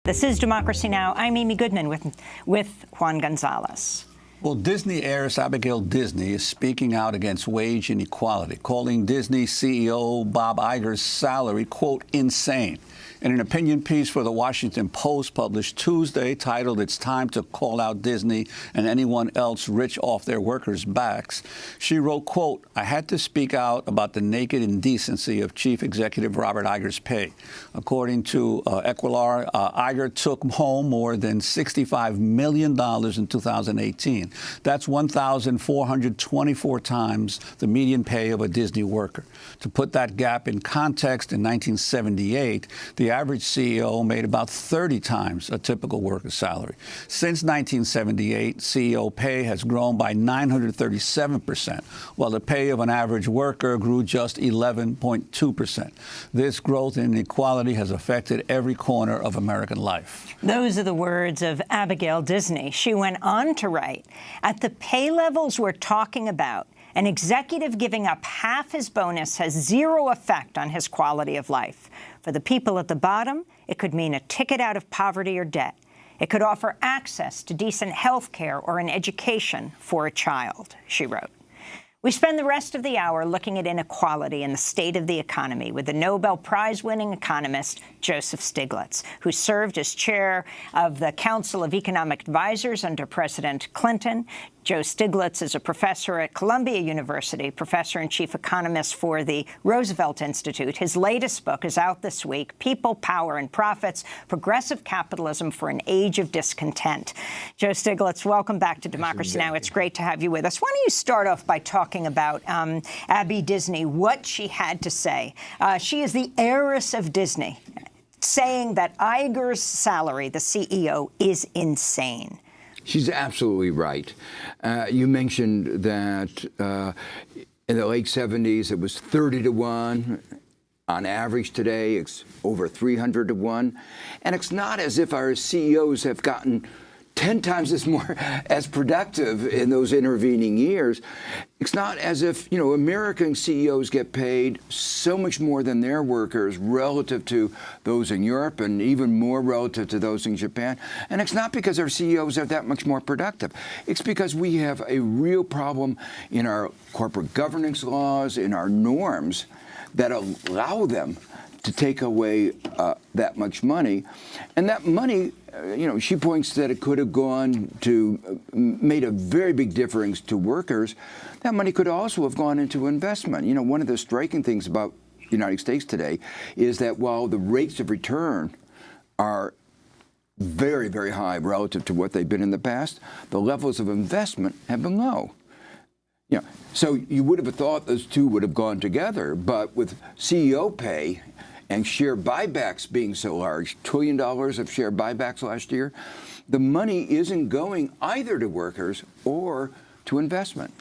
This is Democracy Now! I'm Amy Goodman with Juan Gonzalez. Well, Disney heiress Abigail Disney is speaking out against wage inequality, calling Disney CEO Bob Iger's salary, quote, insane. In an opinion piece for the Washington Post published Tuesday titled "It's Time to Call Out Disney and Anyone Else Rich Off Their Workers' Backs," she wrote, quote, "I had to speak out about the naked indecency of Chief Executive Robert Iger's pay. According to Equilar, Iger took home more than $65 million in 2018. That's 1,424 times the median pay of a Disney worker. To put that gap in context, in 1978, the average CEO made about 30 times a typical worker's salary. Since 1978, CEO pay has grown by 937%, while the pay of an average worker grew just 11.2%. This growth in inequality has affected every corner of American life." Those are the words of Abigail Disney. She went on to write, "At the pay levels we're talking about, an executive giving up half his bonus has zero effect on his quality of life. For the people at the bottom, it could mean a ticket out of poverty or debt. It could offer access to decent health care or an education for a child," she wrote. We spend the rest of the hour looking at inequality and the state of the economy with the Nobel Prize-winning economist Joseph Stiglitz, who served as chair of the Council of Economic Advisors under President Clinton. Joe Stiglitz is a professor at Columbia University, professor and chief economist for the Roosevelt Institute. His latest book is out this week, People, Power, and Profits, Progressive Capitalism for an Age of Discontent. Joe Stiglitz, welcome back to Democracy Now! It's great to have you with us. Why don't you start off by talking about Abby Disney, what she had to say. She is the heiress of Disney, saying that Iger's salary, the CEO, is insane. She's absolutely right. You mentioned that in the late 70s, it was 30 to 1. On average today, it's over 300 to 1. And it's not as if our CEOs have gotten 10 times as productive in those intervening years. It's not as if, American CEOs get paid so much more than their workers relative to those in Europe and even more relative to those in Japan. And it's not because our CEOs are that much more productive. It's because we have a real problem in our corporate governance laws, in our norms that allow them to take away that much money. And that money, she points that it could have gone to, made a very big difference to workers. That money could also have gone into investment. One of the striking things about the United States today is that while the rates of return are very, very high relative to what they've been in the past, the levels of investment have been low. So you would have thought those two would have gone together, but with CEO pay and share buybacks being so large, $1 trillion of share buybacks last year, the money isn't going either to workers or to investment.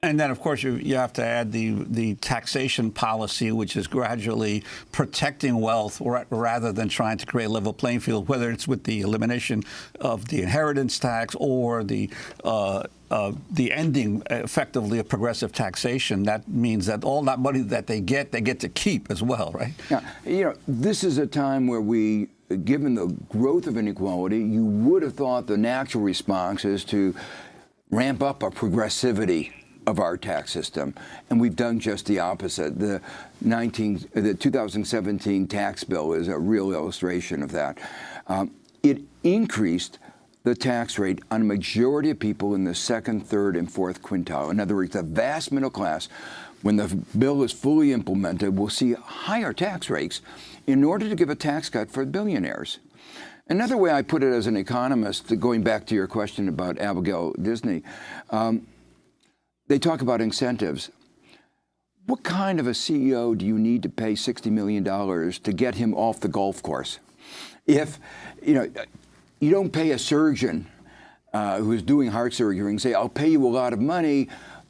And then, of course, you have to add the taxation policy, which is gradually protecting wealth rather than trying to create a level playing field, whether it's with the elimination of the inheritance tax or the ending, effectively, of progressive taxation. That means that all that money that they get to keep as well, right? Yeah, this is a time where given the growth of inequality, you would have thought the natural response is to ramp up our progressivity of our tax system, and we've done just the opposite. The 2017 tax bill is a real illustration of that. It increased the tax rate on a majority of people in the second, third, and fourth quintile. In other words, the vast middle class, when the bill is fully implemented, will see higher tax rates in order to give a tax cut for billionaires. Another way I put it as an economist, going back to your question about Abigail Disney, they talk about incentives. What kind of a CEO do you need to pay $60 million to get him off the golf course? If, you don't pay a surgeon who's doing heart surgery and say, I'll pay you a lot of money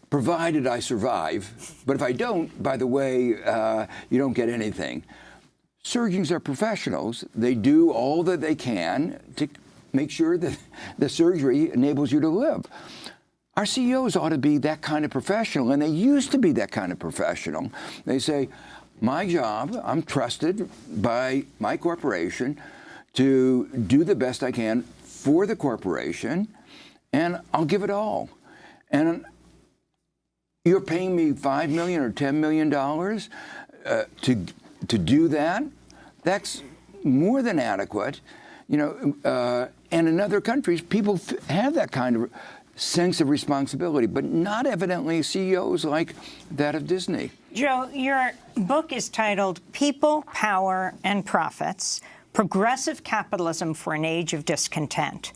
provided I survive. But if I don't, by the way, you don't get anything. Surgeons are professionals. They do all that they can to make sure that the surgery enables you to live. Our CEOs ought to be that kind of professional, and they used to be that kind of professional. They say, my job, I'm trusted by my corporation to do the best I can for the corporation, and I'll give it all. And you're paying me $5 million or $10 million to do that? That's more than adequate. And in other countries, people have that kind of sense of responsibility, but not evidently CEOs like that of Disney. Joe, your book is titled People, Power, and Profits: Progressive Capitalism for an Age of Discontent.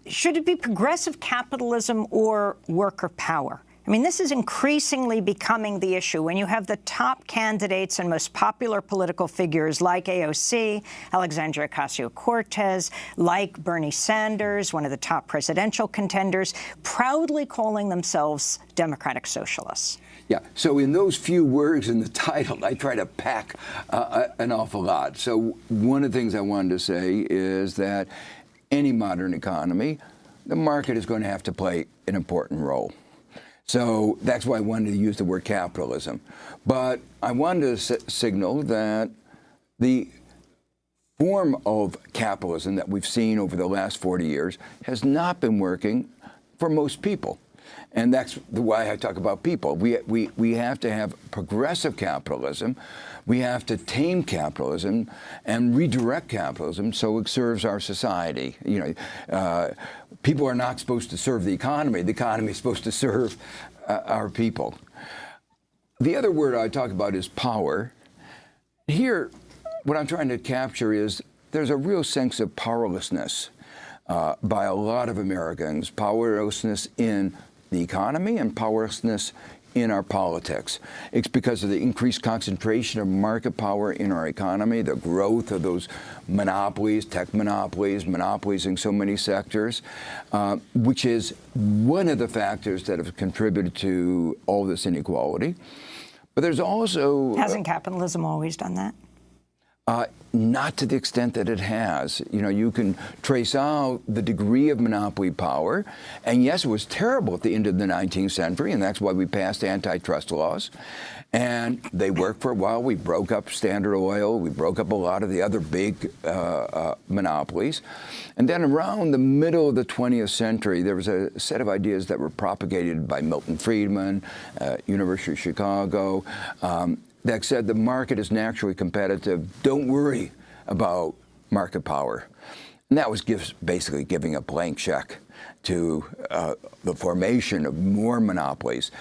Should it be progressive capitalism or worker power? I mean, this is increasingly becoming the issue when you have the top candidates and most popular political figures like AOC, Alexandria Ocasio-Cortez, like Bernie Sanders, one of the top presidential contenders, proudly calling themselves democratic socialists. Yeah, so in those few words in the title, I try to pack an awful lot. So one of the things I wanted to say is that any modern economy, the market is going to have to play an important role. So that's why I wanted to use the word capitalism. But I wanted to signal that the form of capitalism that we've seen over the last 40 years has not been working for most people. And that's why I talk about people. We have to have progressive capitalism. We have to tame capitalism and redirect capitalism so it serves our society. People are not supposed to serve the economy. The economy is supposed to serve our people. The other word I talk about is power. Here, what I'm trying to capture is there's a real sense of powerlessness by a lot of Americans, powerlessness in the economy and powerlessness in our politics. It's because of the increased concentration of market power in our economy, the growth of those monopolies, tech monopolies, monopolies in so many sectors, which is one of the factors that have contributed to all this inequality. But there's also... Hasn't capitalism always done that? Not to the extent that it has. You can trace out the degree of monopoly power. And yes, it was terrible at the end of the 19th century, and that's why we passed antitrust laws. And they worked for a while. We broke up Standard Oil. We broke up a lot of the other big monopolies. And then around the middle of the 20th century, there was a set of ideas that were propagated by Milton Friedman, University of Chicago, that said the market is naturally competitive. Don't worry about market power. And that was basically giving a blank check to the formation of more monopolies.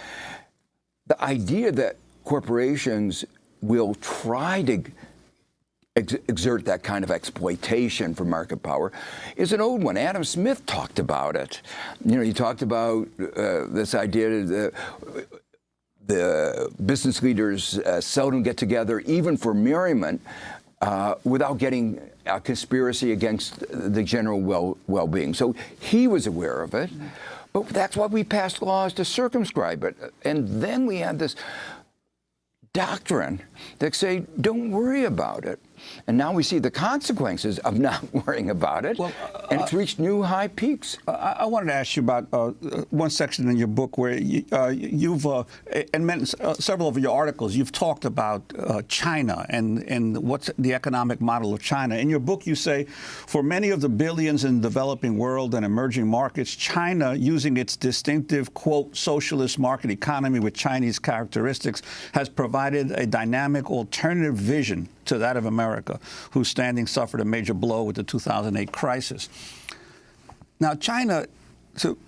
The idea that corporations will try to exert that kind of exploitation for market power is an old one. Adam Smith talked about it. He talked about this idea that the business leaders seldom get together, even for merriment, without getting a conspiracy against the general well-being. So he was aware of it, but that's why we passed laws to circumscribe it. And then we had this doctrine that say, don't worry about it. And now we see the consequences of not worrying about it, and it's reached new high peaks. I wanted to ask you about one section in your book where you've, and several of your articles, you've talked about China and what's the economic model of China. In your book, you say, for many of the billions in the developing world and emerging markets, China, using its distinctive, quote, socialist market economy with Chinese characteristics, has provided a dynamic alternative vision to that of America, whose standing suffered a major blow with the 2008 crisis. Now, China, to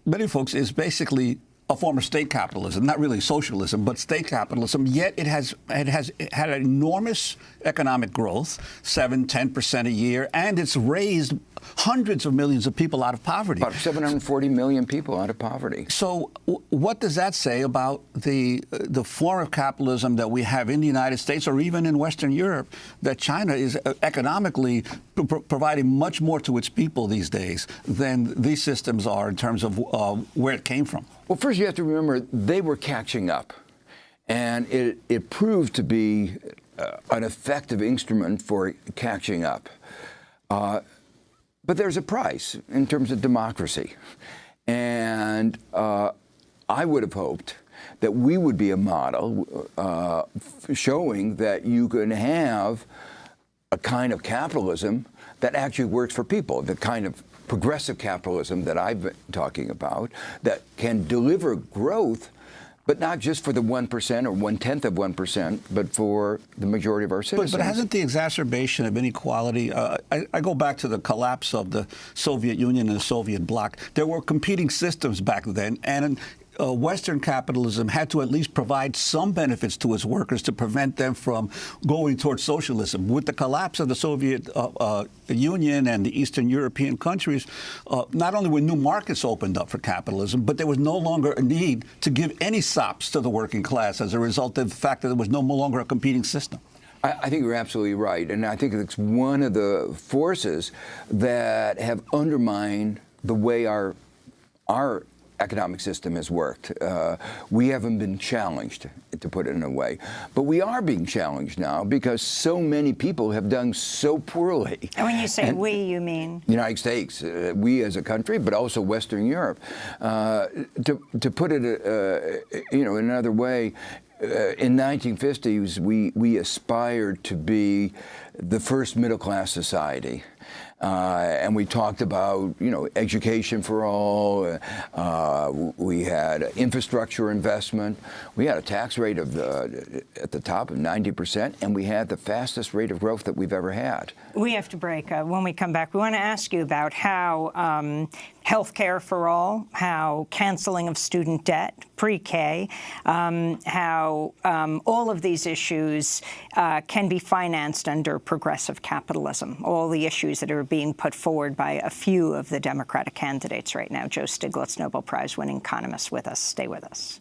many folks, is basically a form of state capitalism, not really socialism, but state capitalism, yet it has had enormous economic growth, 7–10% a year, and it's raised hundreds of millions of people out of poverty. About 740 million people out of poverty. So what does that say about the form of capitalism that we have in the United States or even in Western Europe, that China is economically providing much more to its people these days than these systems are in terms of where it came from? Well, first you have to remember they were catching up, and it proved to be an effective instrument for catching up. But there's a price in terms of democracy. And I would have hoped that we would be a model showing that you can have a kind of capitalism that actually works for people, the kind of progressive capitalism that I've been talking about, that can deliver growth, but not just for the 1% or 1/10 of 1%, but for the majority of our citizens. But hasn't the exacerbation of inequality, I go back to the collapse of the Soviet Union and the Soviet bloc. There were competing systems back then, and Western capitalism had to at least provide some benefits to its workers to prevent them from going towards socialism. With the collapse of the Soviet Union and the Eastern European countries, not only were new markets opened up for capitalism, but there was no longer a need to give any sops to the working class as a result of the fact that there was no longer a competing system. I think you're absolutely right. And I think it's one of the forces that have undermined the way our economic system has worked. We haven't been challenged, to put it in a way. But we are being challenged now because so many people have done so poorly. And when you say we, you mean? The United States, we as a country, but also Western Europe. To put it, another way, in 1950s, we aspired to be the first middle-class society. And we talked about, education for all. We had infrastructure investment. We had a tax rate of at the top of 90%, and we had the fastest rate of growth that we've ever had. We have to break. When we come back, we want to ask you about how health care for all, how canceling of student debt, pre-K, how all of these issues can be financed under progressive capitalism, all the issues that are being put forward by a few of the Democratic candidates right now. Joe Stiglitz, Nobel Prize-winning economist with us. Stay with us.